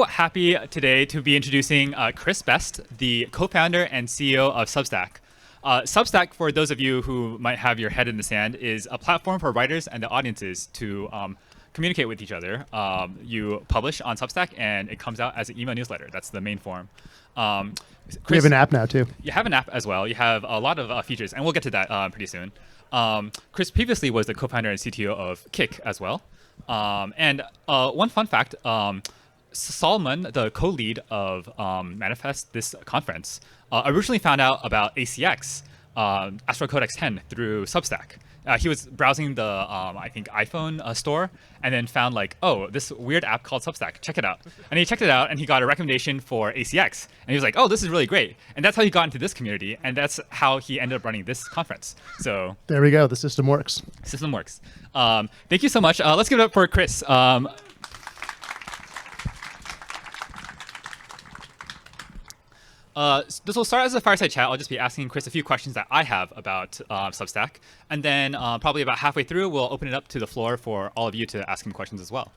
so happy today to be introducing Chris Best, the co-founder and CEO of Substack. Substack, for those of you who might have your head in the sand, is a platform for writers and the audiences to communicate with each other. You publish on Substack, and it comes out as an email newsletter. That's the main form. Chris, we have an app now, too. You have an app as well. You have a lot of features, and we'll get to that pretty soon. Chris previously was the co-founder and CTO of Kick as well. And one fun fact, Solomon, the co-lead of Manifest, this conference, originally found out about ACX, Asteroid Codex 10, through Substack. He was browsing the, I think, iPhone store, and then found like, oh, this weird app called Substack. Check it out. And he checked it out, and he got a recommendation for ACX. And he was like, oh, this is really great. And that's how he got into this community, and that's how he ended up running this conference. So there we go. The system works. System works. Thank you so much. Let's give it up for Chris. This will start as a fireside chat. I'll just be asking Chris a few questions that I have about Substack. And then probably about halfway through, we'll open it up to the floor for all of you to ask him questions as well.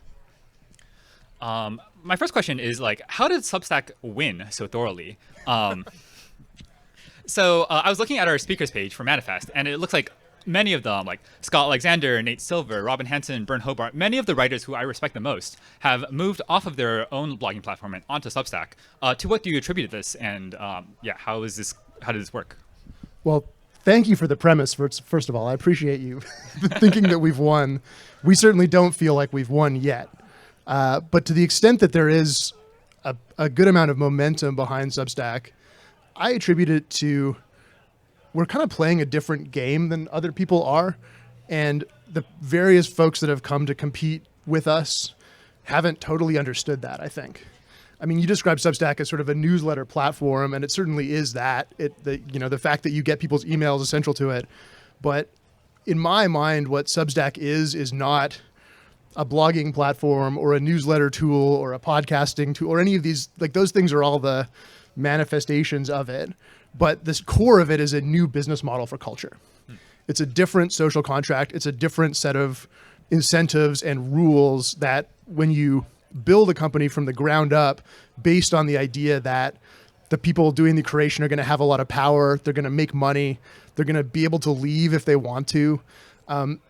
My first question is, like, how did Substack win so thoroughly? So I was looking at our speakers page for Manifest, and it looks like many of them, like Scott Alexander, Nate Silver, Robin Hanson, Bern Hobart, many of the writers who I respect the most have moved off of their own blogging platform and onto Substack. To what do you attribute this? And how did this work? Well, thank you for the premise. First of all, I appreciate you thinking that we've won. We certainly don't feel like we've won yet. But to the extent that there is a good amount of momentum behind Substack, I attribute it to we're kind of playing a different game than other people are. And the various folks that have come to compete with us haven't totally understood that, I think. I mean, you describe Substack as sort of a newsletter platform, and it certainly is that. The fact that you get people's emails is central to it. But in my mind, what Substack is not a blogging platform or a newsletter tool or a podcasting tool or any of these. Like, those things are all the manifestations of it. But this core of it is a new business model for culture. It's a different social contract. It's a different set of incentives and rules that when you build a company from the ground up based on the idea that the people doing the creation are going to have a lot of power, they're going to make money, they're going to be able to leave if they want to,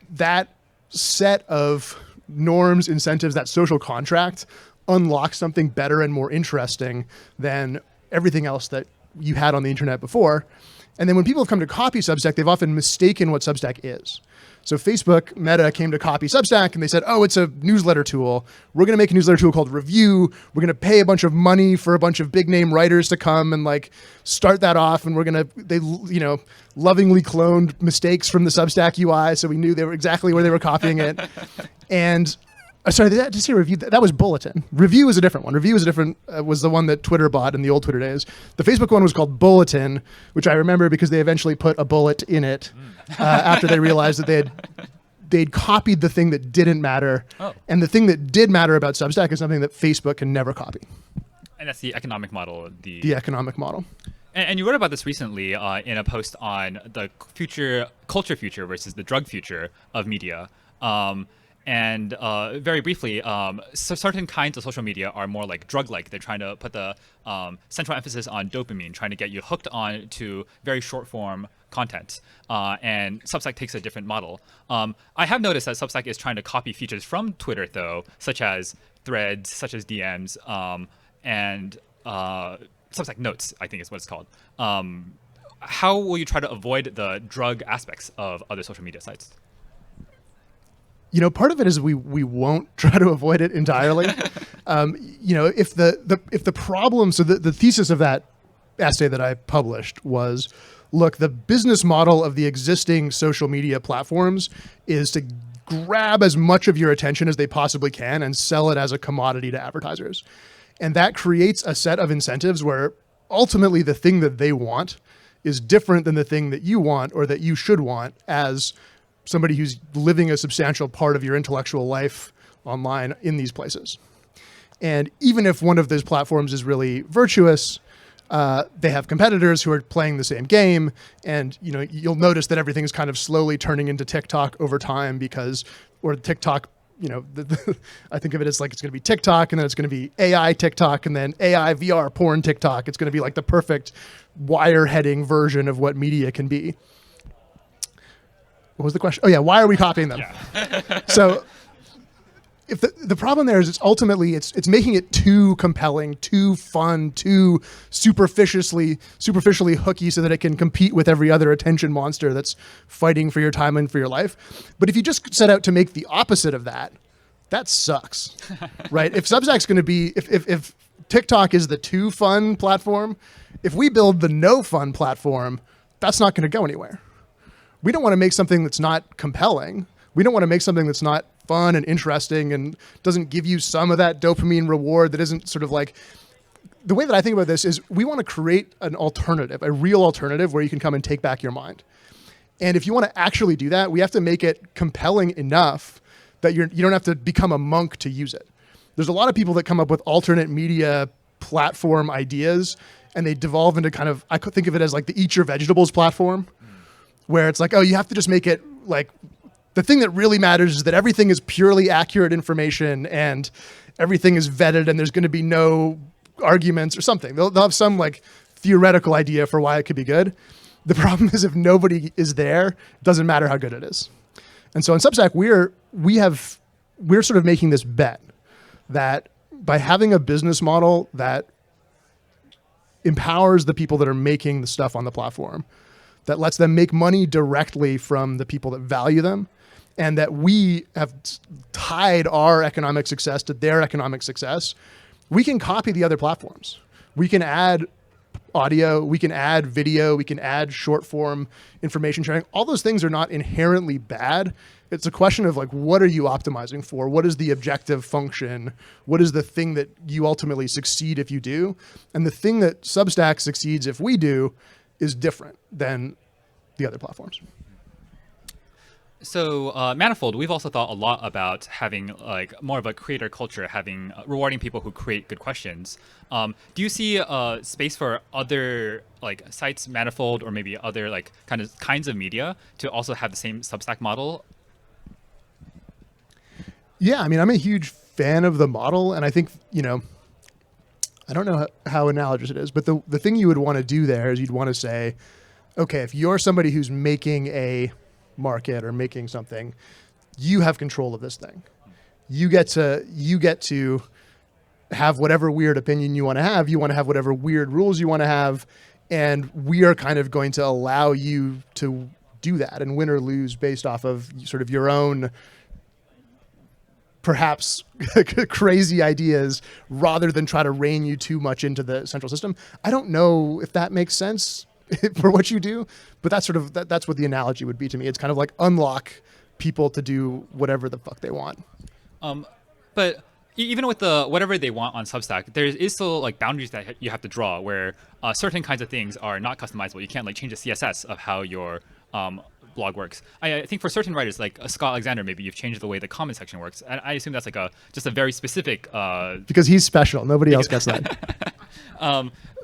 that set of norms, incentives, that social contract unlocks something better and more interesting than everything else that you had on the internet before. And then when people have come to copy Substack, they've often mistaken what Substack is. So Facebook, Meta came to copy Substack and they said, oh, it's a newsletter tool. We're going to make a newsletter tool called Review. We're going to pay a bunch of money for a bunch of big name writers to come and like start that off. And they lovingly cloned mistakes from the Substack UI. So we knew they were exactly where they were copying it. And sorry, did I just say Review? That was Bulletin. Review is a different one. Review is was the one that Twitter bought in the old Twitter days. The Facebook one was called Bulletin, which I remember because they eventually put a bullet in it after they realized that they'd copied the thing that didn't matter. Oh. And the thing that did matter about Substack is something that Facebook can never copy. And that's the economic model. The economic model. And you wrote about this recently in a post on the culture future versus the drug future of media. And very briefly, so certain kinds of social media are more like drug-like. They're trying to put the central emphasis on dopamine, trying to get you hooked on to very short-form content. And Substack takes a different model. I have noticed that Substack is trying to copy features from Twitter, though, such as threads, such as DMs, and Substack Notes, I think is what it's called. How will you try to avoid the drug aspects of other social media sites? Part of it is we won't try to avoid it entirely. If the problem, so the thesis of that essay that I published was, look, the business model of the existing social media platforms is to grab as much of your attention as they possibly can and sell it as a commodity to advertisers. And that creates a set of incentives where ultimately the thing that they want is different than the thing that you want or that you should want as somebody who's living a substantial part of your intellectual life online in these places. And even if one of those platforms is really virtuous, they have competitors who are playing the same game. And you'll notice that everything is kind of slowly turning into TikTok over time or TikTok I think of it as like it's going to be TikTok, and then it's going to be AI TikTok, and then AI VR porn TikTok. It's going to be like the perfect wire-heading version of what media can be. What was the question? Oh yeah, why are we copying them? Yeah. So if the problem there is it's ultimately it's making it too compelling, too fun, too superficially hooky so that it can compete with every other attention monster that's fighting for your time and for your life. But if you just set out to make the opposite of that, that sucks, right? If Substack's going to be, if TikTok is the too fun platform, if we build the no fun platform, that's not going to go anywhere. We don't want to make something that's not compelling. We don't want to make something that's not fun and interesting and doesn't give you some of that dopamine reward that isn't sort of like... The way that I think about this is we want to create an alternative, a real alternative where you can come and take back your mind. And if you want to actually do that, we have to make it compelling enough that you don't have to become a monk to use it. There's a lot of people that come up with alternate media platform ideas, and they devolve into kind of, I could think of it as like the eat your vegetables platform, where it's like, oh, you have to just make it like, the thing that really matters is that everything is purely accurate information and everything is vetted and there's going to be no arguments or something. They'll have some like theoretical idea for why it could be good. The problem is if nobody is there, it doesn't matter how good it is. And so in Substack, we're sort of making this bet that by having a business model that empowers the people that are making the stuff on the platform, that lets them make money directly from the people that value them, and that we have tied our economic success to their economic success, we can copy the other platforms. We can add audio, we can add video, we can add short form information sharing. All those things are not inherently bad. It's a question of like, what are you optimizing for? What is the objective function? What is the thing that you ultimately succeed if you do? And the thing that Substack succeeds if we do is different than the other platforms. So Manifold, we've also thought a lot about having like more of a creator culture, having rewarding people who create good questions. Do you see space for other like sites, Manifold, or maybe other like kinds of media to also have the same Substack model? Yeah, I mean, I'm a huge fan of the model, and I think, I don't know how analogous it is, but the thing you would want to do there is you'd want to say, okay, if you're somebody who's making a market or making something, you have control of this thing. You get to have whatever weird opinion you want to have. You want to have whatever weird rules you want to have, and we are kind of going to allow you to do that and win or lose based off of sort of your own perhaps crazy ideas rather than try to rein you too much into the central system. I don't know if that makes sense for what you do, but that's sort of that's what the analogy would be to me. It's kind of like unlock people to do whatever the fuck they want. But even with the whatever they want on Substack, there is still like boundaries that you have to draw where certain kinds of things are not customizable. You can't like change the CSS of how your blog works. I think for certain writers like Scott Alexander, maybe you've changed the way the comment section works, and I assume that's like just a very specific because he's special. Nobody else gets that.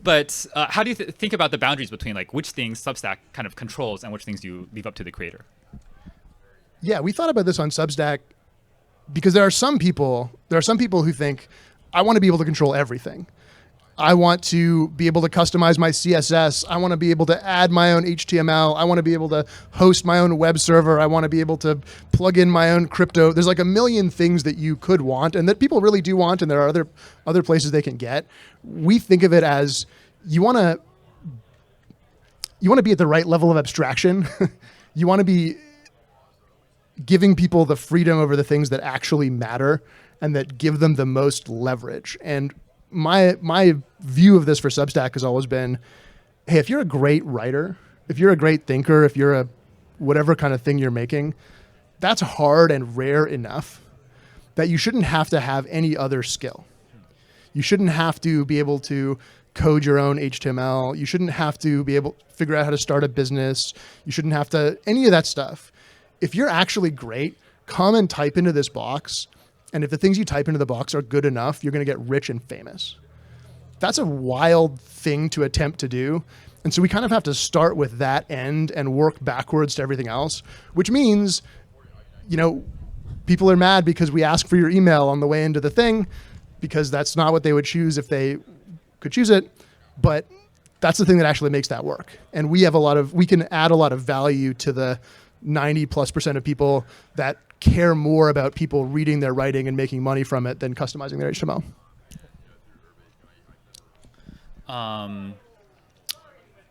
But how do you think about the boundaries between like which things Substack kind of controls and which things you leave up to the creator? Yeah, we thought about this on Substack because there are some people who think, I want to be able to control everything. I want to be able to customize my CSS. I want to be able to add my own HTML. I want to be able to host my own web server. I want to be able to plug in my own crypto. There's like a million things that you could want and that people really do want, and there are other places they can get. We think of it as you want to be at the right level of abstraction. You want to be giving people the freedom over the things that actually matter and that give them the most leverage. And my view of this for Substack has always been, hey, if you're a great writer, if you're a great thinker, if you're a whatever kind of thing you're making, that's hard and rare enough that you shouldn't have to have any other skill. You shouldn't have to be able to code your own HTML. You shouldn't have to be able to figure out how to start a business. You shouldn't have to, any of that stuff. If you're actually great, come and type into this box. And if the things you type into the box are good enough, you're going to get rich and famous. That's a wild thing to attempt to do. And so we kind of have to start with that end and work backwards to everything else, which means, People are mad because we ask for your email on the way into the thing, because that's not what they would choose if they could choose it. But that's the thing that actually makes that work. And we can add a lot of value to the 90+% of people that care more about people reading their writing and making money from it than customizing their HTML.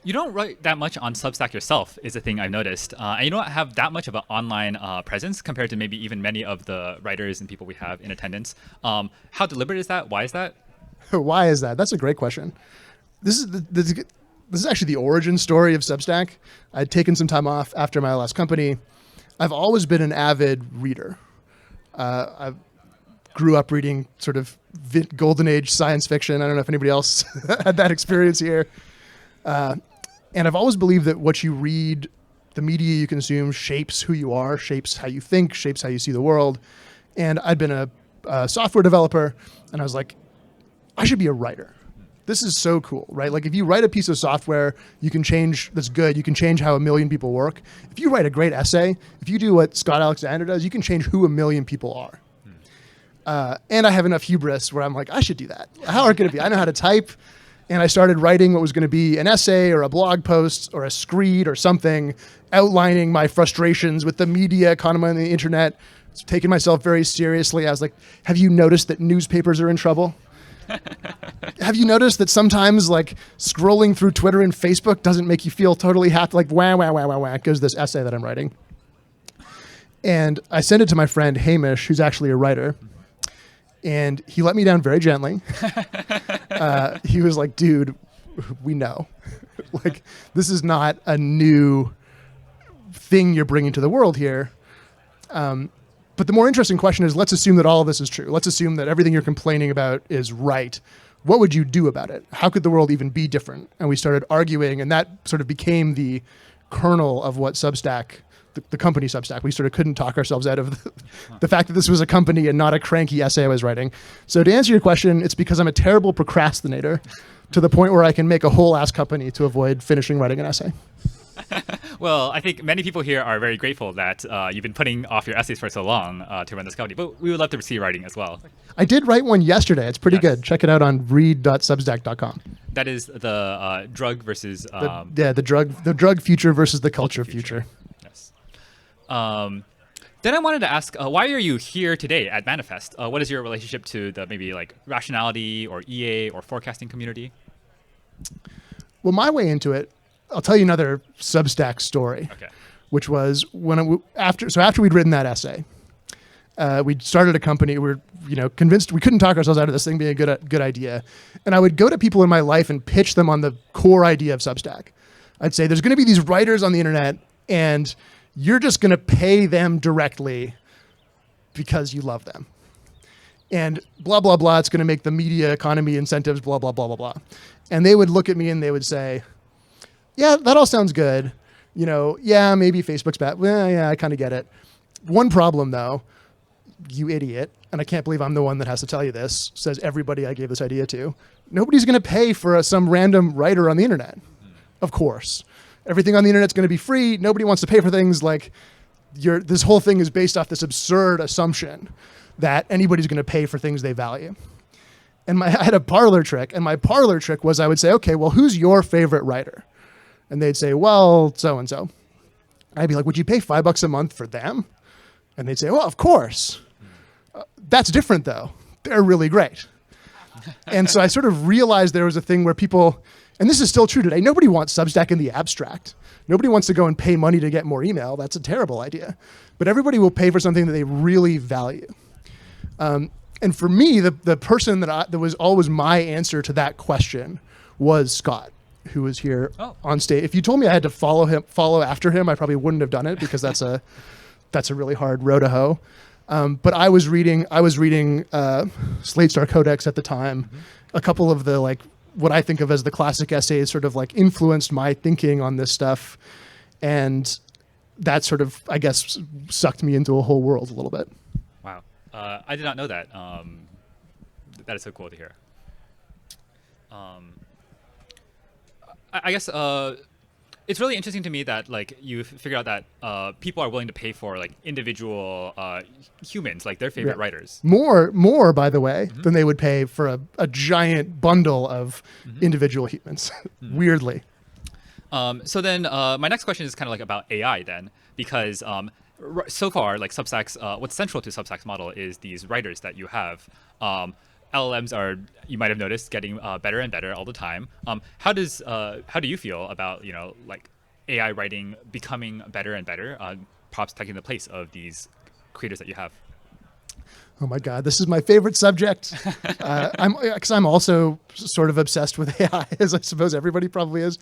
You don't write that much on Substack yourself, is a thing I've noticed. And you don't have that much of an online presence compared to maybe even many of the writers and people we have in attendance. How deliberate is that? Why is that? Why is that? That's a great question. This is actually the origin story of Substack. I'd taken some time off after my last company. I've always been an avid reader. I grew up reading sort of golden age science fiction. I don't know if anybody else had that experience here. And I've always believed that what you read, the media you consume, shapes who you are, shapes how you think, shapes how you see the world. And I'd been a software developer, and I was like, I should be a writer. This is so cool, right? Like if you write a piece of software, that's good. You can change how 1 million people work. If you write a great essay, if you do what Scott Alexander does, you can change who 1 million people are. And I have enough hubris where I'm like, I should do that. How hard could it be? I know how to type. And I started writing what was going to be an essay or a blog post or a screed or something, outlining my frustrations with the media economy and the internet, taking myself very seriously. I was like, have you noticed that newspapers are in trouble? Have you noticed that sometimes like scrolling through Twitter and Facebook doesn't make you feel totally happy? Like, wah, wah, wah, wah, wah, goes this essay that I'm writing. And I sent it to my friend Hamish, who's actually a writer. And he let me down very gently. He was like, dude, we know. Like, this is not a new thing you're bringing to the world here. But the more interesting question is, let's assume that all of this is true. Let's assume that everything you're complaining about is right. What would you do about it? How could the world even be different? And we started arguing, and that sort of became the kernel of what Substack, the company Substack. We sort of couldn't talk ourselves out of the fact that this was a company and not a cranky essay I was writing. So to answer your question, it's because I'm a terrible procrastinator to the point where I can make a whole ass company to avoid finishing writing an essay. Well, I think many people here are very grateful that you've been putting off your essays for so long to run this company, but we would love to see writing as well. I did write one yesterday. It's pretty good. Check it out on read.substack.com. That is the drug versus... the drug future versus the culture future. Yes. Then I wanted to ask, why are you here today at Manifest? What is your relationship to the maybe like rationality or EA or forecasting community? Well, my way into it, I'll tell you another Substack story, which was after we'd written that essay, we started a company. We were convinced we couldn't talk ourselves out of this thing being a good idea, and I would go to people in my life and pitch them on the core idea of Substack. I'd say there's going to be these writers on the internet, and you're just going to pay them directly because you love them, and blah blah blah. It's going to make the media economy incentives blah blah blah blah blah, and they would look at me and they would say, yeah, that all sounds good. Yeah, maybe Facebook's bad. Well, yeah, I kind of get it. One problem, though, you idiot, and I can't believe I'm the one that has to tell you this, says everybody I gave this idea to. Nobody's going to pay for some random writer on the internet. Of course. Everything on the internet's going to be free. Nobody wants to pay for things. Like, this whole thing is based off this absurd assumption that anybody's going to pay for things they value. And I had a parlor trick, and my parlor trick was I would say, okay, well, who's your favorite writer? And they'd say, well, so-and-so. I'd be like, would you pay $5 a month for them? And they'd say, well, of course. That's different, though. They're really great. And so I sort of realized there was a thing where people, and this is still true today, nobody wants Substack in the abstract. Nobody wants to go and pay money to get more email. That's a terrible idea. But everybody will pay for something that they really value. And for me, the person that was always my answer to that question was Scott, who was here on stage. If you told me I had to follow after him, I probably wouldn't have done it because that's a really hard row to hoe. But I was reading Slate Star Codex at the time. Mm-hmm. A couple of the what I think of as the classic essays sort of influenced my thinking on this stuff, and that sort of, I guess, sucked me into a whole world a little bit. Wow, I did not know that. That is so cool to hear. I guess It's really interesting to me that like you figured out that people are willing to pay for like individual humans, like their favorite writers. More, by the way, than they would pay for a giant bundle of individual humans. Weirdly. So then my next question is kind of like about AI then, because so far like Substack's what's central to Substack's model is these writers that you have. LLMs are, you might have noticed, getting better and better all the time. How do you feel about like AI writing becoming better and better, perhaps taking the place of these creators that you have? Oh my God, this is my favorite subject. I'm also sort of obsessed with AI, as I suppose everybody probably is.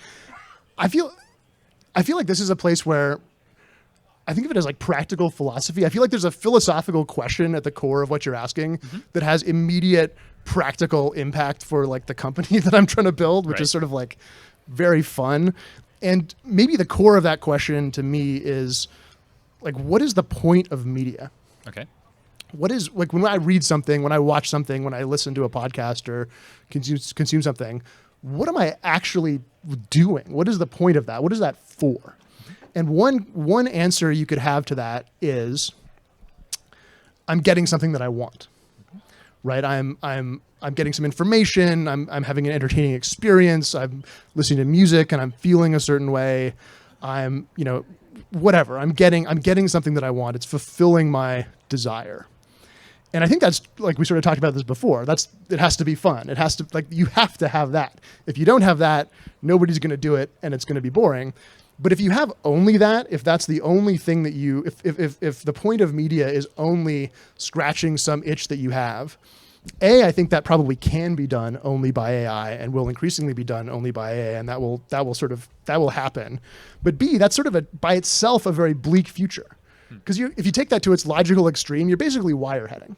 I feel like this is a place where I think of it as like practical philosophy. I feel like there's a philosophical question at the core of what you're asking that has immediate practical impact for like the company that I'm trying to build, which is sort of like very fun. And maybe the core of that question to me is like, what is the point of media? Okay. What is, like, when I read something, when I watch something, when I listen to a podcast or consume something, what am I actually doing? What is the point of that? What is that for? And one answer you could have to that is, I'm getting something that I want, right? I'm getting some information. I'm having an entertaining experience. I'm listening to music and I'm feeling a certain way. I'm whatever. I'm getting something that I want. It's fulfilling my desire. And I think that's, like we sort of talked about this before, it has to be fun. It has to, like, you have to have that. If you don't have that, nobody's going to do it and it's going to be boring. But if you have only that, if that's the only thing that if the point of media is only scratching some itch that you have, I think that probably can be done only by AI and will increasingly be done only by AI, and that will happen. But B, that's sort of by itself a very bleak future. Because if you take that to its logical extreme, you're basically wireheading,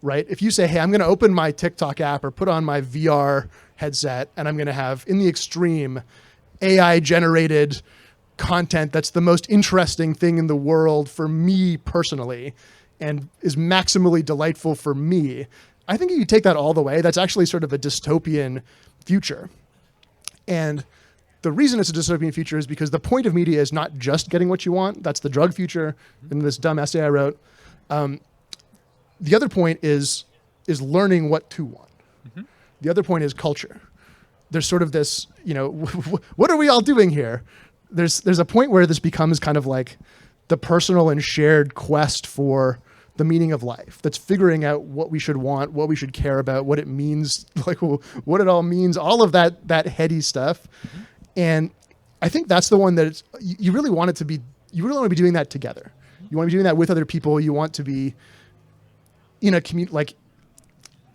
right? If you say, hey, I'm going to open my TikTok app or put on my VR headset and I'm going to have, in the extreme, AI generated content that's the most interesting thing in the world for me personally and is maximally delightful for me, I think if you take that all the way, that's actually sort of a dystopian future. And the reason it's a dystopian future is because the point of media is not just getting what you want. That's the drug future in this dumb essay I wrote. The other point is learning what to want. The other point is culture. There's sort of this, what are we all doing here? There's a point where this becomes kind of like the personal and shared quest for the meaning of life. That's figuring out what we should want, what we should care about, what it means, like what it all means, all of that heady stuff. And I think that's the one that you really want it to be. You really want to be doing that together. You want to be doing that with other people. You want to be in a like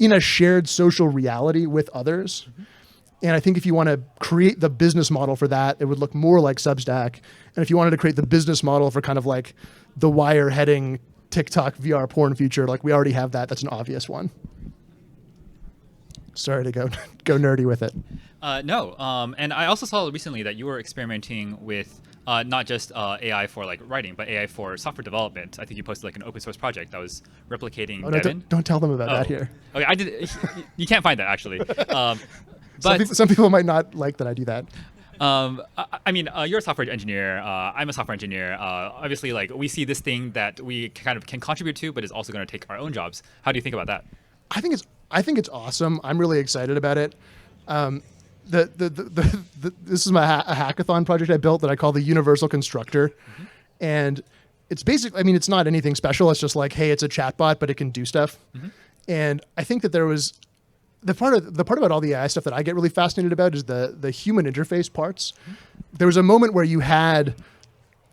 in a shared social reality with others. And I think if you want to create the business model for that, it would look more like Substack. And if you wanted to create the business model for kind of like the wire heading TikTok VR porn future, like we already have that. That's an obvious one. Sorry to go nerdy with it. No. And I also saw recently that you were experimenting with not just AI for like writing, but AI for software development. I think you posted like an open source project that was replicating Devin. Don't tell them about that here. Okay, I did. You can't find that actually. But some people might not like that I do that. I mean, you're a software engineer. I'm a software engineer. Obviously, like we see this thing that we kind of can contribute to, but is also going to take our own jobs. How do you think about that? I think it's awesome. I'm really excited about it. This is a hackathon project I built that I call the Universal Constructor, and it's basically, I mean, it's not anything special. It's just like, hey, it's a chatbot, but it can do stuff. And I think that there was the part about all the AI stuff that I get really fascinated about is the human interface parts. There was a moment where you had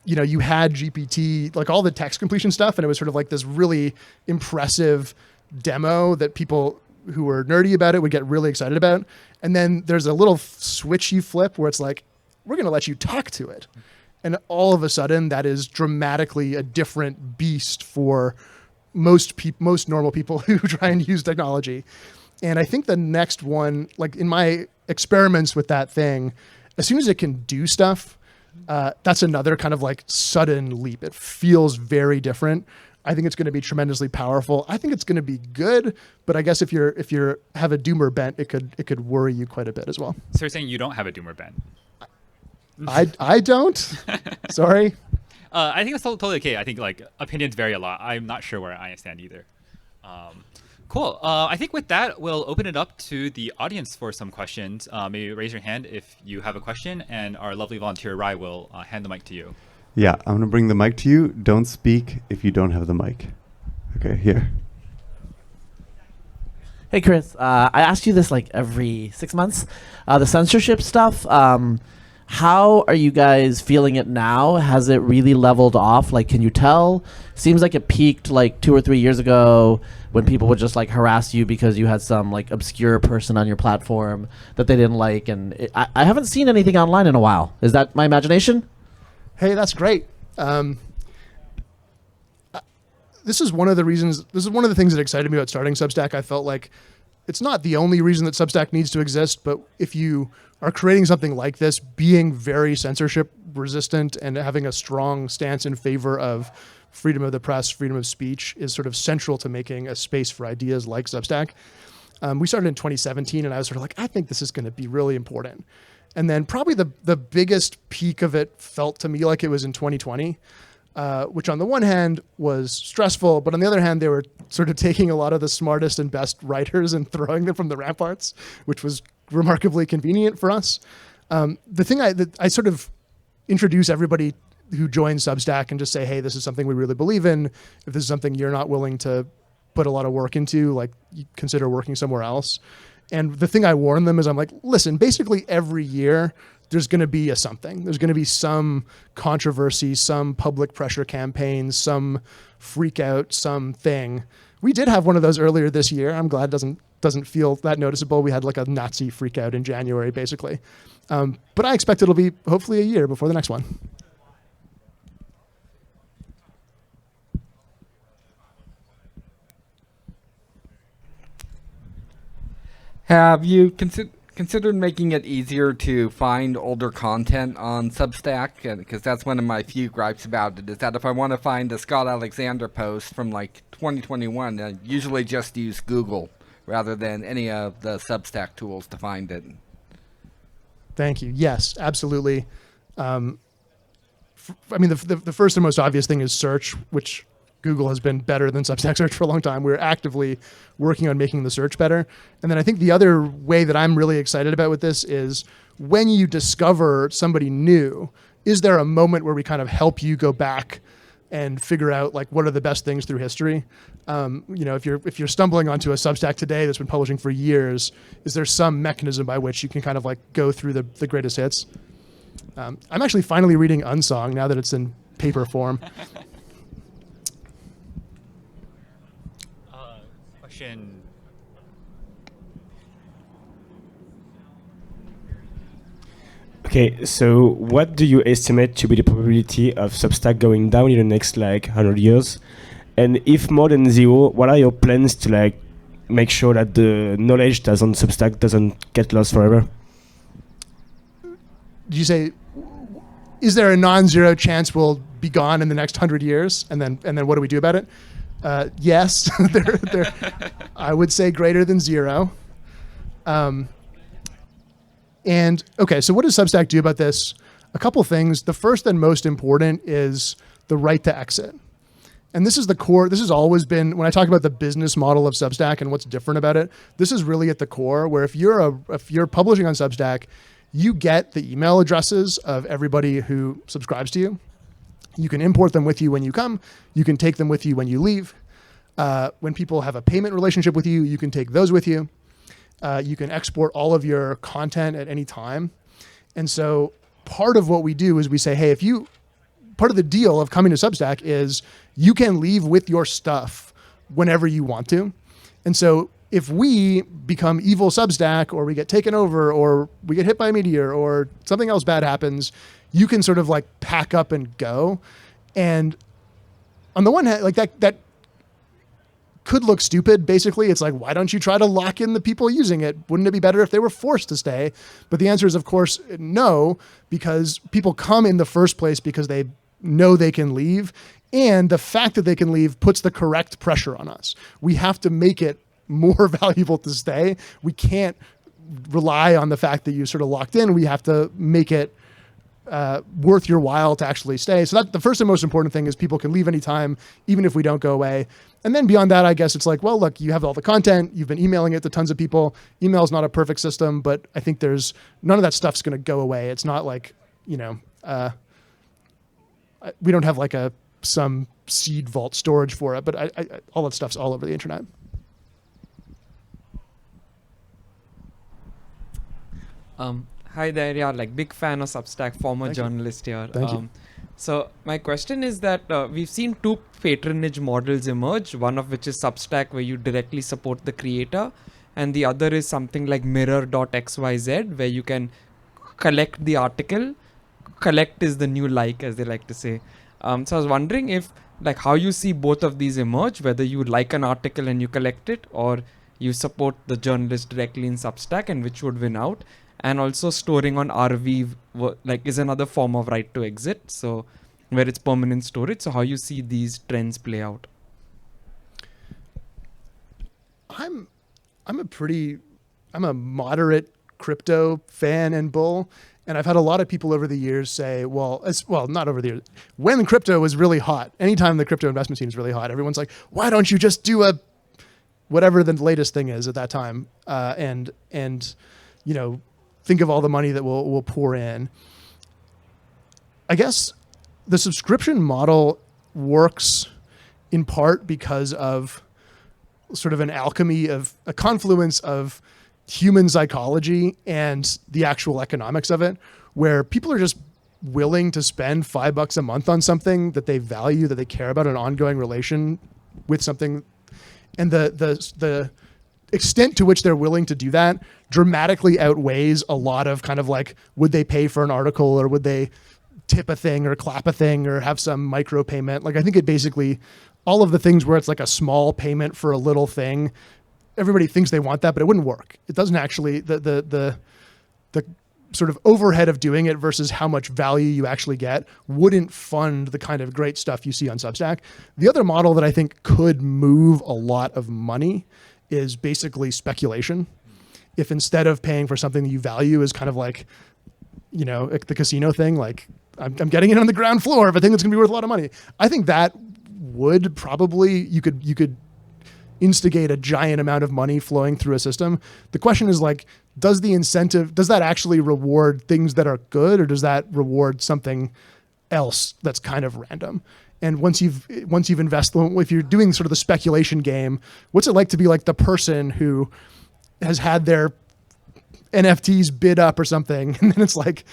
GPT, like all the text completion stuff, and it was sort of like this really impressive demo that people who were nerdy about it would get really excited about. And then there's a little switch you flip where it's like, we're going to let you talk to it. And all of a sudden that is dramatically a different beast for most normal people who try and use technology. And I think the next one, like in my experiments with that thing, as soon as it can do stuff, that's another kind of like sudden leap. It feels very different. I think it's going to be tremendously powerful. I think it's going to be good, but I guess if you have a doomer bent, it could worry you quite a bit as well. So you're saying you don't have a doomer bent? I don't. Sorry. I think that's totally okay. I think like opinions vary a lot. I'm not sure where I stand either. Cool. I think with that, we'll open it up to the audience for some questions. Maybe raise your hand if you have a question, and our lovely volunteer Rai will hand the mic to you. Yeah, I'm gonna bring the mic to you. Don't speak if you don't have the mic. Okay, here. Hey, Chris. I ask you this like every 6 months. The censorship stuff. How are you guys feeling it now? Has it really leveled off? Like, can you tell? Seems like it peaked like 2 or 3 years ago when people would just like harass you because you had some like obscure person on your platform that they didn't like. And I haven't seen anything online in a while. Is that my imagination? Hey, that's great. This is one of the reasons. This is one of the things that excited me about starting Substack. I felt like it's not the only reason that Substack needs to exist, but if you are creating something like this, being very censorship resistant and having a strong stance in favor of freedom of the press, freedom of speech is sort of central to making a space for ideas like Substack. We started in 2017, and I was sort of like, I think this is going to be really important. And then probably the biggest peak of it felt to me like it was in 2020. Which on the one hand was stressful, but on the other hand, they were sort of taking a lot of the smartest and best writers and throwing them from the ramparts, which was remarkably convenient for us. The thing that I sort of introduce everybody who joins Substack and just say, hey, this is something we really believe in. If this is something you're not willing to put a lot of work into, like you consider working somewhere else. And the thing I warn them is I'm like, listen, basically every year, there's going to be a something. There's going to be some controversy, some public pressure campaign, some freak out, something. We did have one of those earlier this year. I'm glad it doesn't feel that noticeable. We had like a Nazi freak out in January, basically. But I expect it'll be hopefully a year before the next one. Have you considered making it easier to find older content on Substack? Because that's one of my few gripes about it, is that if I want to find a Scott Alexander post from like 2021, I usually just use Google rather than any of the Substack tools to find it. Thank you. Yes, absolutely. I mean, the first and most obvious thing is search, which Google has been better than Substack search for a long time. We're actively working on making the search better. And then I think the other way that I'm really excited about with this is when you discover somebody new, is there a moment where we kind of help you go back and figure out like what are the best things through history? If you're stumbling onto a Substack today that's been publishing for years, is there some mechanism by which you can kind of like go through the greatest hits? I'm actually finally reading Unsong now that it's in paper form. Question. Okay, so what do you estimate to be the probability of Substack going down in the next like 100 years? And if more than zero, what are your plans to like make sure that the knowledge that's on Substack doesn't get lost forever? Did you say, is there a non-zero chance we'll be gone in the next 100 years? And then what do we do about it? Yes, they're I would say greater than zero. And okay, so what does Substack do about this? A couple things. The first and most important is the right to exit. And this is the core. This has always been, when I talk about the business model of Substack and what's different about it, this is really at the core where if you're publishing on Substack, you get the email addresses of everybody who subscribes to you. You can import them with you when you come. You can take them with you when you leave. When people have a payment relationship with you, you can take those with you. You can export all of your content at any time. And so part of what we do is we say, hey, part of the deal of coming to Substack is you can leave with your stuff whenever you want to. And so if we become evil Substack or we get taken over or we get hit by a meteor or something else bad happens, you can sort of like pack up and go. And on the one hand, like that could look stupid. Basically, it's like, why don't you try to lock in the people using it? Wouldn't it be better if they were forced to stay? But the answer is, of course, no, because people come in the first place because they know they can leave. And the fact that they can leave puts the correct pressure on us. We have to make it more valuable to stay. We can't rely on the fact that you sort of locked in. We have to make it worth your while to actually stay. So that the first and most important thing is people can leave anytime, even if we don't go away. And then beyond that, I guess it's like, well, look, you have all the content, you've been emailing it to tons of people. Email is not a perfect system, but I think there's none of that stuff's going to go away. It's not like, we don't have like some seed vault storage for it, but I all that stuff's all over the internet. Hi there, yeah, like big fan of Substack, former Thank you. journalist here. Thank you. So my question is that we've seen two patronage models emerge, one of which is Substack, where you directly support the creator, and the other is something like mirror.xyz, where you can collect the article. Collect is the new like, as they like to say. So I was wondering if, like, how you see both of these emerge, whether you like an article and you collect it, or you support the journalist directly in Substack, and which would win out. And also storing on RV is another form of right to exit, so where it's permanent storage. So how you see these trends play out? I'm a moderate crypto fan and bull, and I've had a lot of people over the years say, not over the years, when crypto was really hot, anytime the crypto investment scene is really hot, everyone's like, why don't you just do whatever the latest thing is at that time, and think of all the money that will pour in. I guess the subscription model works in part because of sort of an alchemy of a confluence of human psychology and the actual economics of it, where people are just willing to spend $5 a month on something that they value, that they care about, an ongoing relation with something. And the extent to which they're willing to do that dramatically outweighs a lot of kind of like, would they pay for an article, or would they tip a thing or clap a thing or have some micro payment? Like, I think it basically, all of the things where it's like a small payment for a little thing, everybody thinks they want that, but it wouldn't work. It doesn't actually, the sort of overhead of doing it versus how much value you actually get wouldn't fund the kind of great stuff you see on Substack. The other model that I think could move a lot of money is basically speculation. If instead of paying for something that you value is kind of like, like the casino thing, like I'm getting it on the ground floor of a thing that's gonna be worth a lot of money. I think that would probably, you could instigate a giant amount of money flowing through a system. The question is like, does that actually reward things that are good, or does that reward something else that's kind of random? And once you've invested, if you're doing sort of the speculation game, what's it like to be like the person who has had their NFTs bid up or something, and then it's like,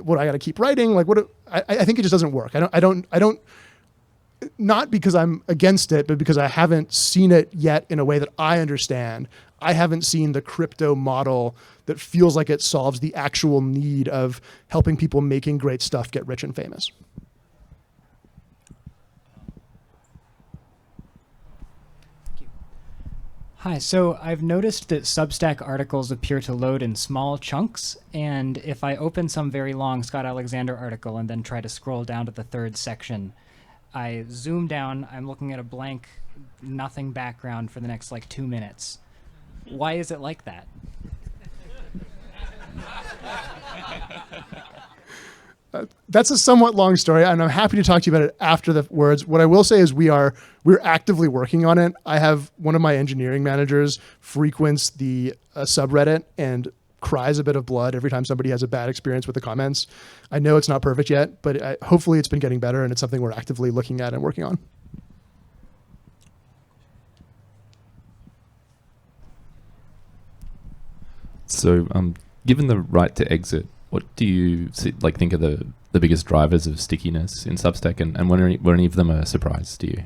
what, I got to keep writing? Like, I think it just doesn't work. I don't. Not because I'm against it, but because I haven't seen it yet in a way that I understand. I haven't seen the crypto model that feels like it solves the actual need of helping people making great stuff get rich and famous. Hi, so I've noticed that Substack articles appear to load in small chunks, and if I open some very long Scott Alexander article and then try to scroll down to the third section, I zoom down, I'm looking at a blank, nothing background for the next 2 minutes. Why is it like that? That's a somewhat long story, and I'm happy to talk to you about it after the words. What I will say is we're actively working on it. I have one of my engineering managers frequents the subreddit and cries a bit of blood every time somebody has a bad experience with the comments. I know it's not perfect yet, but hopefully it's been getting better, and it's something we're actively looking at and working on. So, given the right to exit, what do you think are the biggest drivers of stickiness in Substack, and were any of them a surprise to you?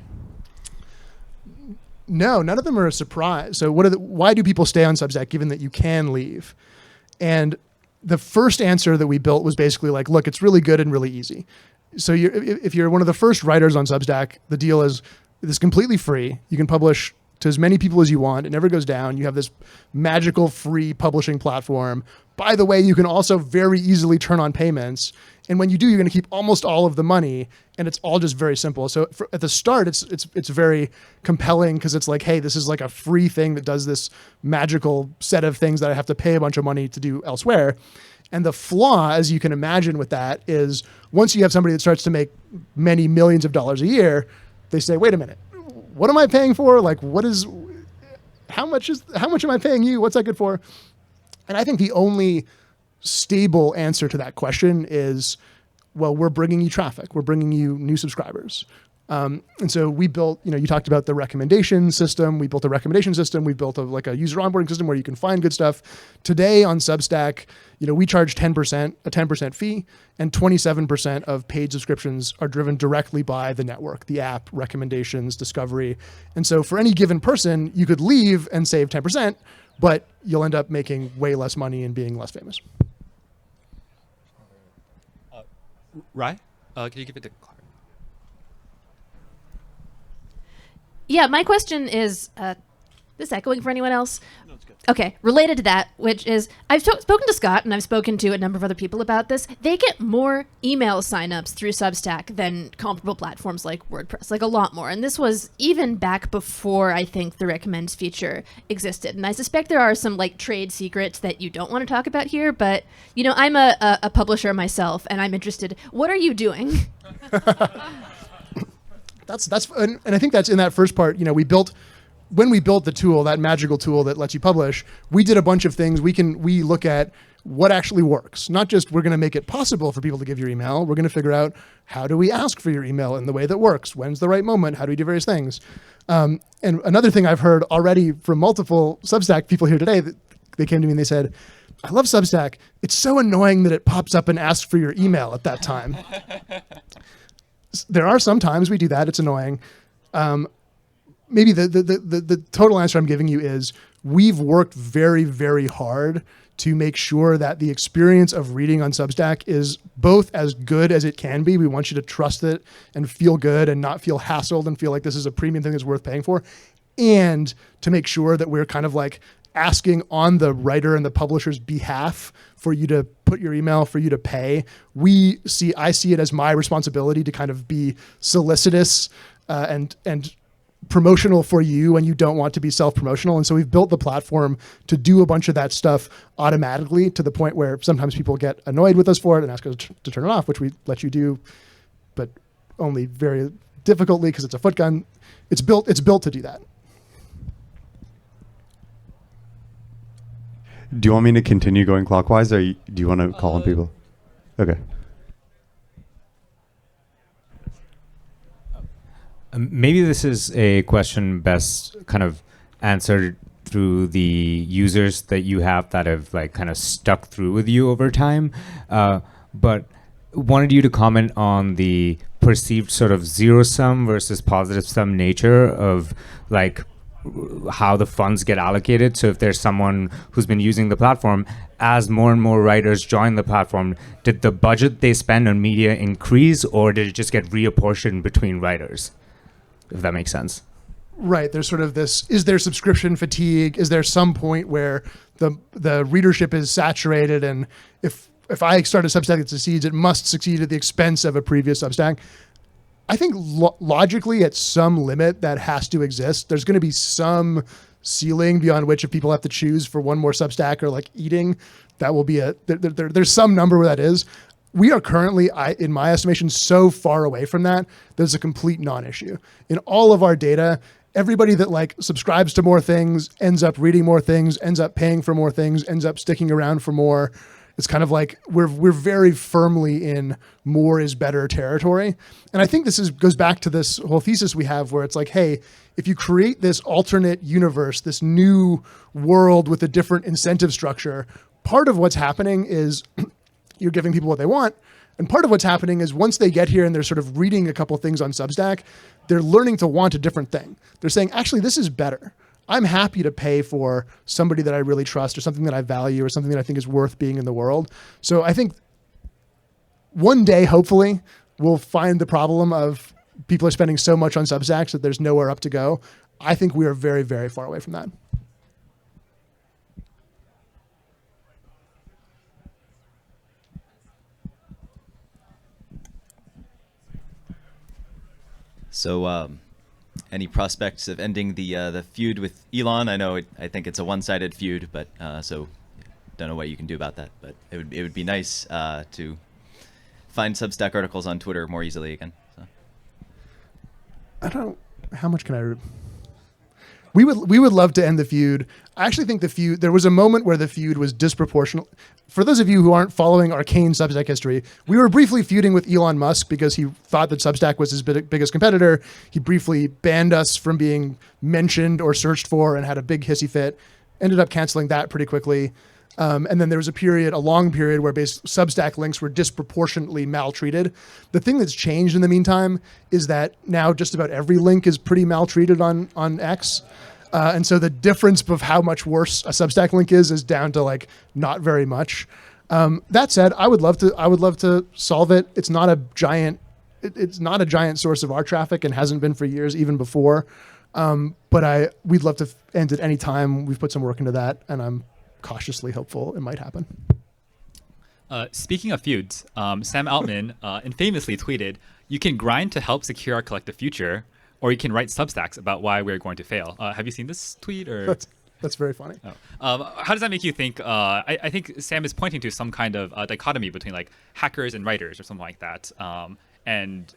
No, none of them are a surprise. So why do people stay on Substack given that you can leave? And the first answer that we built was basically like, look, it's really good and really easy. So if you're one of the first writers on Substack, the deal is it's completely free. You can publish to as many people as you want. It never goes down. You have this magical free publishing platform. By the way, you can also very easily turn on payments. And when you do, you're going to keep almost all of the money, and it's all just very simple. So at the start, it's very compelling because it's like, hey, this is like a free thing that does this magical set of things that I have to pay a bunch of money to do elsewhere. And the flaw, as you can imagine with that, is once you have somebody that starts to make many millions of dollars a year, they say, wait a minute, what am I paying for? Like, how much am I paying you? What's that good for? And I think the only stable answer to that question is, well, we're bringing you traffic. We're bringing you new subscribers. And so we built, you talked about the recommendation system. We built a recommendation system. We built a user onboarding system where you can find good stuff. Today on Substack, we charge a 10% fee, and 27% of paid subscriptions are driven directly by the network, the app, recommendations, discovery. And so for any given person, you could leave and save 10%, but you'll end up making way less money and being less famous. Rai, can you give it to Clara? Yeah, my question is, this echoing for anyone else? No, it's good. Okay, related to that, which is, I've spoken to Scott and I've spoken to a number of other people about this. They get more email signups through Substack than comparable platforms like WordPress, like a lot more. And this was even back before I think the recommends feature existed. And I suspect there are some trade secrets that you don't want to talk about here, but I'm a publisher myself and I'm interested. What are you doing? And I think that's in that first part. When we built the tool, that magical tool that lets you publish, we did a bunch of things. We look at what actually works. Not just we're going to make it possible for people to give your email. We're going to figure out how do we ask for your email in the way that works? When's the right moment? How do we do various things? And another thing I've heard already from multiple Substack people here today, that they came to me and they said, I love Substack. It's so annoying that it pops up and asks for your email at that time. There are some times we do that. It's annoying. Maybe the total answer I'm giving you is we've worked very, very hard to make sure that the experience of reading on Substack is both as good as it can be. We want you to trust it and feel good and not feel hassled and feel like this is a premium thing that's worth paying for. And to make sure that we're kind of asking on the writer and the publisher's behalf for you to put your email, for you to pay. I see it as my responsibility to kind of be solicitous and promotional for you when you don't want to be self-promotional. And so we've built the platform to do a bunch of that stuff automatically, to the point where sometimes people get annoyed with us for it and ask us to turn it off, which we let you do, but only very difficultly because it's a foot gun. It's built to do that. Do you want me to continue going clockwise, or do you want to call on people? Okay. Maybe this is a question best kind of answered through the users that you have that have kind of stuck through with you over time. But wanted you to comment on the perceived sort of zero-sum versus positive-sum nature of how the funds get allocated. So if there's someone who's been using the platform, as more and more writers join the platform, did the budget they spend on media increase, or did it just get reapportioned between writers? If that makes sense. Right. There's sort of this, is there subscription fatigue? Is there some point where the readership is saturated, and if I start a Substack that succeeds, it must succeed at the expense of a previous Substack? I think logically, at some limit, that has to exist. There's going to be some ceiling beyond which, if people have to choose for one more Substack or eating, that will be there's some number where that is. We are currently, in my estimation, so far away from that it's a complete non-issue. In all of our data, everybody that subscribes to more things ends up reading more things, ends up paying for more things, ends up sticking around for more. It's kind of we're very firmly in more is better territory. And I think this goes back to this whole thesis we have, where it's hey, if you create this alternate universe, this new world with a different incentive structure, part of what's happening is you're giving people what they want. And part of what's happening is once they get here and they're sort of reading a couple things on Substack, they're learning to want a different thing. They're saying, actually, this is better. I'm happy to pay for somebody that I really trust, or something that I value, or something that I think is worth being in the world. So I think one day, hopefully, we'll find the problem of people are spending so much on Substacks that there's nowhere up to go. I think we are very, very far away from that. So, any prospects of ending the feud with Elon? I know I think it's a one-sided feud, but so. don't know what you can do about that, but it would be nice to find Substack articles on Twitter more easily again. So. I don't. How much can I? We would love to end the feud. I actually think the feud. There was a moment where the feud was disproportional. For those of you who aren't following arcane Substack history, we were briefly feuding with Elon Musk because he thought that Substack was his biggest competitor. He briefly banned us from being mentioned or searched for and had a big hissy fit. Ended up canceling that pretty quickly. And then there was a long period where Substack links were disproportionately maltreated. The thing that's changed in the meantime is that now just about every link is pretty maltreated on X. And so the difference of how much worse a Substack link is down to like not very much. That said, I would love to solve it. It's not a giant source of our traffic and hasn't been for years, even before. But we'd love to end it any time. We've put some work into that, and I'm cautiously hopeful it might happen. Speaking of feuds, Sam Altman infamously tweeted, "You can grind to help secure our collective future, or you can write Substacks about why we're going to fail." Have you seen this tweet? Or That's very funny. Oh. How does that make you think? I think Sam is pointing to some kind of dichotomy between like hackers and writers or something like that. And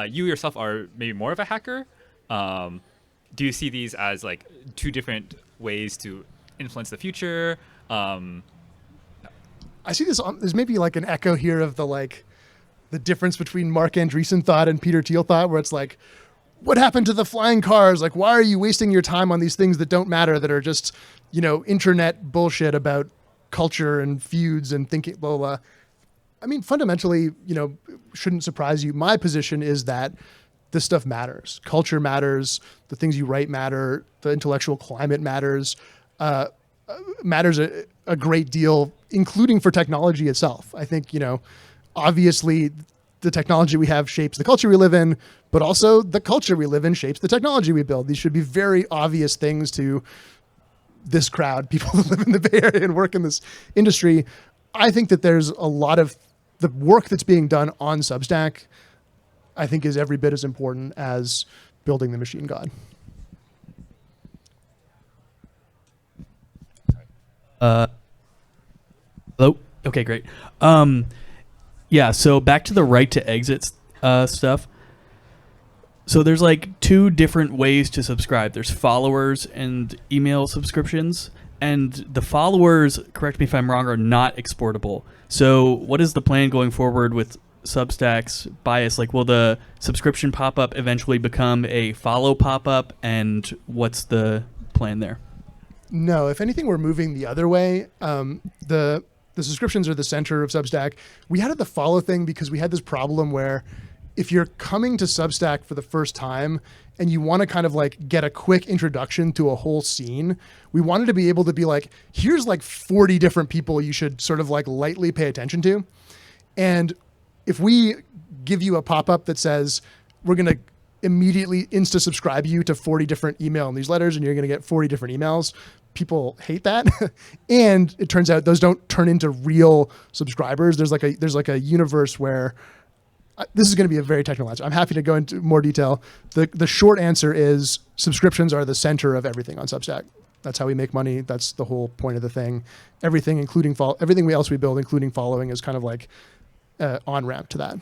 you yourself are maybe more of a hacker. Do you see these as like two different ways to influence the future? I see this. There's maybe like an echo here of the difference between Mark Andreessen thought and Peter Thiel thought, where it's like, what happened to the flying cars? Like, why are you wasting your time on these things that don't matter, that are just, internet bullshit about culture and feuds and thinking, blah, blah, blah. I mean, fundamentally, shouldn't surprise you. My position is that this stuff matters. Culture matters. The things you write matter. The intellectual climate matters. Matters a great deal, including for technology itself. I think, obviously the technology we have shapes the culture we live in, but also the culture we live in shapes the technology we build. These should be very obvious things to this crowd, people that live in the Bay Area and work in this industry. I think that there's a lot of the work that's being done on Substack, I think, is every bit as important as building the machine god. Hello? Okay, great. Yeah, so back to the right to exit stuff. So there's like two different ways to subscribe. There's followers and email subscriptions. And the followers, correct me if I'm wrong, are not exportable. So what is the plan going forward with Substack's bias? Like, will the subscription pop-up eventually become a follow pop-up? And what's the plan there? No, if anything, we're moving the other way. The subscriptions are the center of Substack. We added the follow thing because we had this problem where if you're coming to Substack for the first time and you want to kind of like get a quick introduction to a whole scene, we wanted to be able to be like, here's like 40 different people you should sort of like lightly pay attention to. And if we give you a pop-up that says, we're going to immediately insta-subscribe you to 40 different email newsletters and you're going to get 40 different emails, people hate that. And it turns out those don't turn into real subscribers. There's like a universe where this is going to be a very technical answer. I'm happy to go into more detail. The short answer is subscriptions are the center of everything on Substack. That's how we make money. That's the whole point of the thing. Everything, including everything else we build, including following, is kind of like on ramp to that.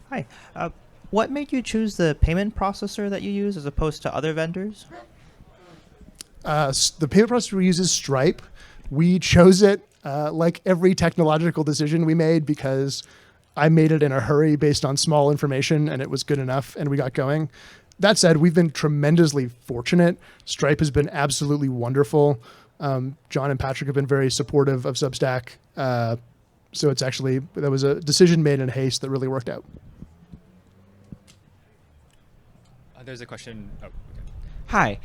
Hi. What made you choose the payment processor that you use as opposed to other vendors? The payment processor we use is Stripe. We chose it like every technological decision we made because I made it in a hurry based on small information and it was good enough and we got going. That said, we've been tremendously fortunate. Stripe has been absolutely wonderful. John and Patrick have been very supportive of Substack. So it's actually, that was a decision made in haste that really worked out. There's a question. Oh, okay. Hi.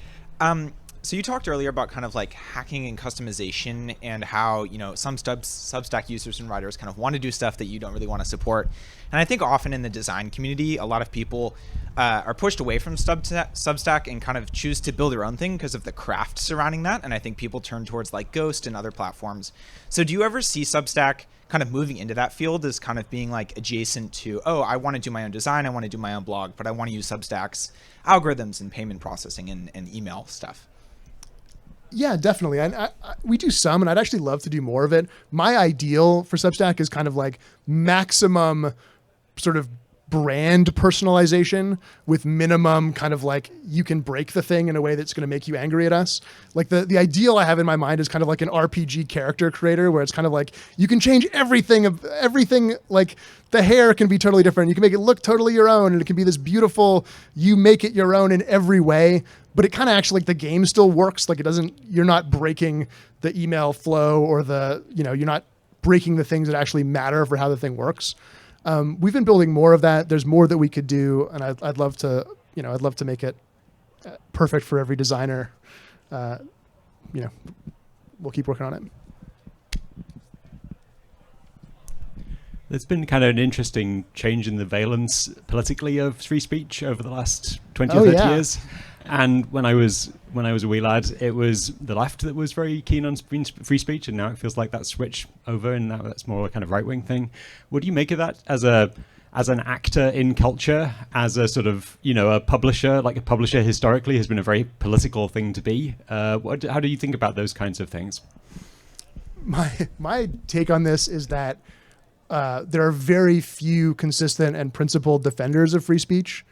So you talked earlier about kind of like hacking and customization and how, some Substack users and writers kind of want to do stuff that you don't really want to support. And I think often in the design community, a lot of people are pushed away from Substack and kind of choose to build their own thing because of the craft surrounding that. And I think people turn towards like Ghost and other platforms. So do you ever see Substack kind of moving into that field as kind of being like adjacent to, oh, I want to do my own design, I want to do my own blog, but I want to use Substack's algorithms and payment processing and email stuff? Yeah, definitely. We do some, and I'd actually love to do more of it. My ideal for Substack is kind of like maximum sort of brand personalization with minimum kind of like you can break the thing in a way that's going to make you angry at us. Like the ideal I have in my mind is kind of like an RPG character creator where it's kind of like you can change everything, like the hair can be totally different. You can make it look totally your own, and it can be this beautiful, you make it your own in every way. But it kind of actually, like, the game still works. Like, you're not breaking the email flow or you're not breaking the things that actually matter for how the thing works. We've been building more of that. There's more that we could do, and I'd love to make it perfect for every designer. We'll keep working on it. There's been kind of an interesting change in the valence politically of free speech over the last 20 or 30 years. And when I was a wee lad, it was the left that was very keen on free speech, and now it feels like that switch over, and now that's more a kind of right-wing thing. What do you make of that as an actor in culture, as a sort of a publisher? Like a publisher historically has been a very political thing to be. How do you think about those kinds of things? My take on this is that there are very few consistent and principled defenders of free speech.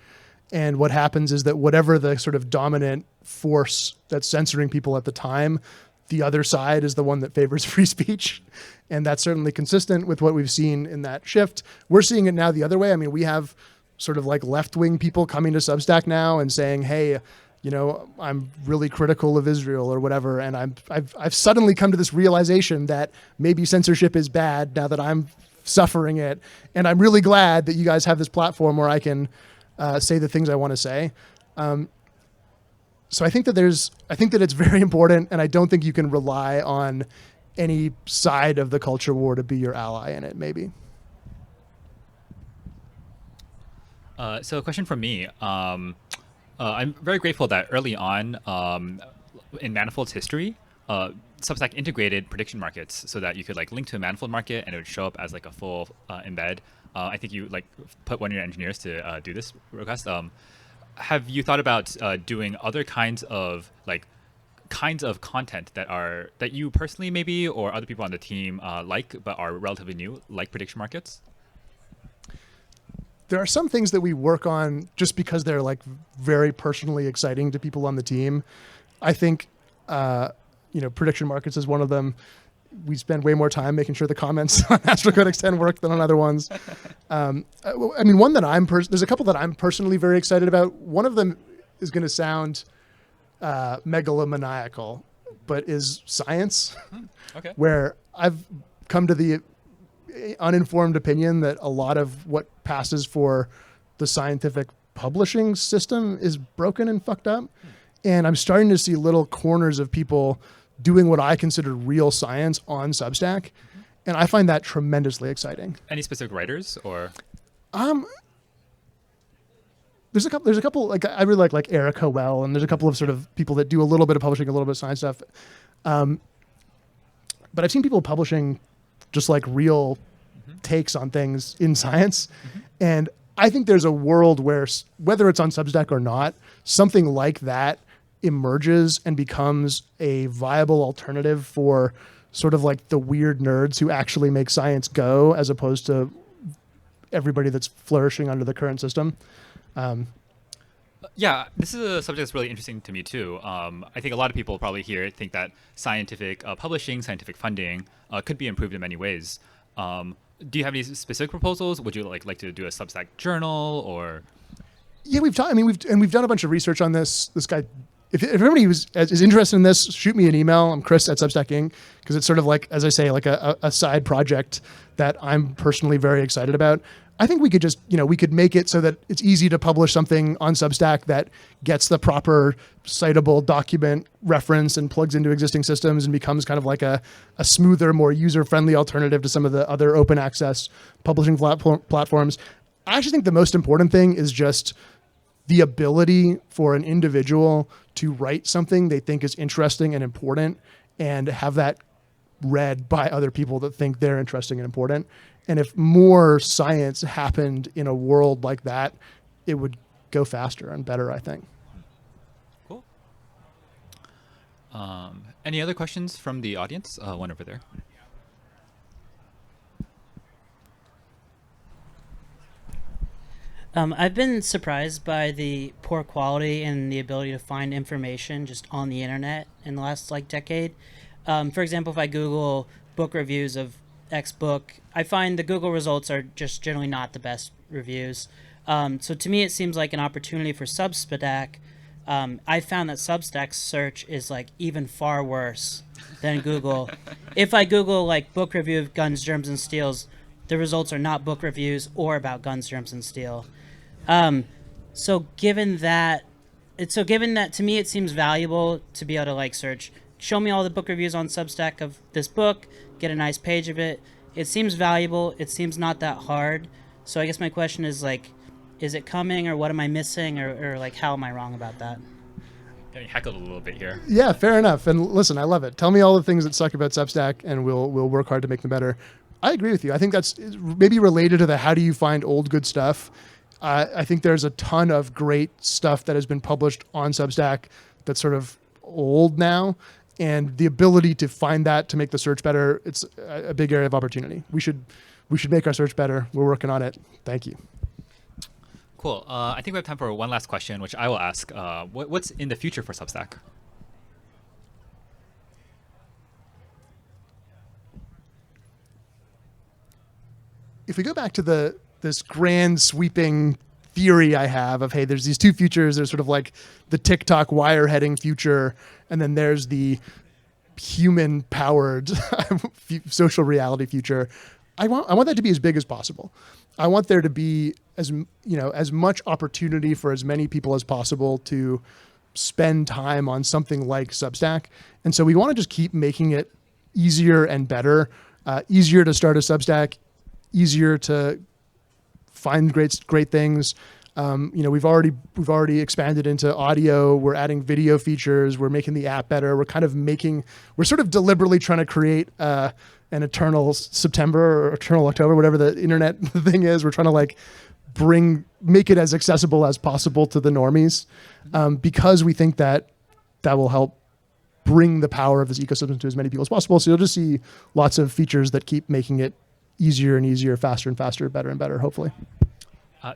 And what happens is that whatever the sort of dominant force that's censoring people at the time, the other side is the one that favors free speech. And that's certainly consistent with what we've seen in that shift. We're seeing it now the other way. I mean, we have sort of like left-wing people coming to Substack now and saying, hey, I'm really critical of Israel or whatever. And I've suddenly come to this realization that maybe censorship is bad now that I'm suffering it. And I'm really glad that you guys have this platform where I can say the things I want to say. So I think that it's very important, and I don't think you can rely on any side of the culture war to be your ally in it, maybe. So a question from me. I'm very grateful that early on in Manifold's history, Substack integrated prediction markets so that you could like link to a Manifold market and it would show up as like a full embed. I think you like put one of your engineers to do this request. Have you thought about doing other kinds of content that you personally maybe or other people on the team like but are relatively new, like prediction markets? There are some things that we work on just because they're like very personally exciting to people on the team. I think prediction markets is one of them. We spend way more time making sure the comments on AstroCode Extend work than on other ones. I mean, one that there's a couple that I'm personally very excited about. One of them is going to sound megalomaniacal, but is science. Okay. Where I've come to the uninformed opinion that a lot of what passes for the scientific publishing system is broken and fucked up. And I'm starting to see little corners of people doing what I consider real science on Substack. And I find that tremendously exciting. Any specific writers or? There's a couple like I really like Eric Howell, and there's a couple of sort of people that do a little bit of publishing, a little bit of science stuff. But I've seen people publishing just like real takes on things in science. And I think there's a world where, whether it's on Substack or not, something like that emerges and becomes a viable alternative for sort of like the weird nerds who actually make science go, as opposed to everybody that's flourishing under the current system. Yeah, this is a subject that's really interesting to me too. I think a lot of people probably here think that scientific publishing, scientific funding could be improved in many ways. Do you have any specific proposals? Would you like to do a Substack journal or? Yeah, we've done a bunch of research on this. This guy, if everybody is interested in this, shoot me an email. I'm Chris at Substack Inc. Because it's sort of like, as I say, like a side project that I'm personally very excited about. I think we could just, we could make it so that it's easy to publish something on Substack that gets the proper citable document reference and plugs into existing systems and becomes kind of like a smoother, more user-friendly alternative to some of the other open access publishing platforms. I actually think the most important thing is just the ability for an individual to write something they think is interesting and important and have that read by other people that think they're interesting and important. And if more science happened in a world like that, it would go faster and better, I think. Cool. Any other questions from the audience? One over there. I've been surprised by the poor quality and the ability to find information just on the internet in the last decade. For example, if I Google book reviews of X book, I find the Google results are just generally not the best reviews. So to me, it seems like an opportunity for Substack. I found that Substack's search is even far worse than Google. If I Google book review of Guns, Germs, and Steels, the results are not book reviews or about guns, germs, and steel. So given that to me it seems valuable to be able to search, show me all the book reviews on Substack of this book, get a nice page of it. It seems valuable. It seems not that hard. So I guess my question is is it coming, or what am I missing, or how am I wrong about that? Getting heckled a little bit here. Yeah, fair enough. And listen, I love it. Tell me all the things that suck about Substack, and we'll work hard to make them better. I agree with you. I think that's maybe related to the how do you find old good stuff. I think there's a ton of great stuff that has been published on Substack that's sort of old now, and the ability to find that to make the search better, it's a big area of opportunity. We should make our search better. We're working on it. Thank you. Cool. I think we have time for one last question, which I will ask. What's in the future for Substack? If we go back to this grand sweeping theory I have of, hey, there's these two futures. There's sort of the TikTok wire heading future, and then there's the human powered social reality future. I want that to be as big as possible. I want there to be as much opportunity for as many people as possible to spend time on something like Substack. And so we want to just keep making it easier and better, easier to start a Substack, easier to find great things. We've already expanded into audio. We're adding video features. We're making the app better. We're sort of deliberately trying to create an eternal September or eternal October, whatever the internet thing is. We're trying to make it as accessible as possible to the normies, because we think that will help bring the power of this ecosystem to as many people as possible. So you'll just see lots of features that keep making it easier and easier, faster and faster, better and better, hopefully.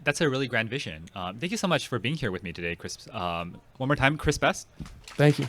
That's a really grand vision. Thank you so much for being here with me today, Chris. One more time, Chris Best. Thank you.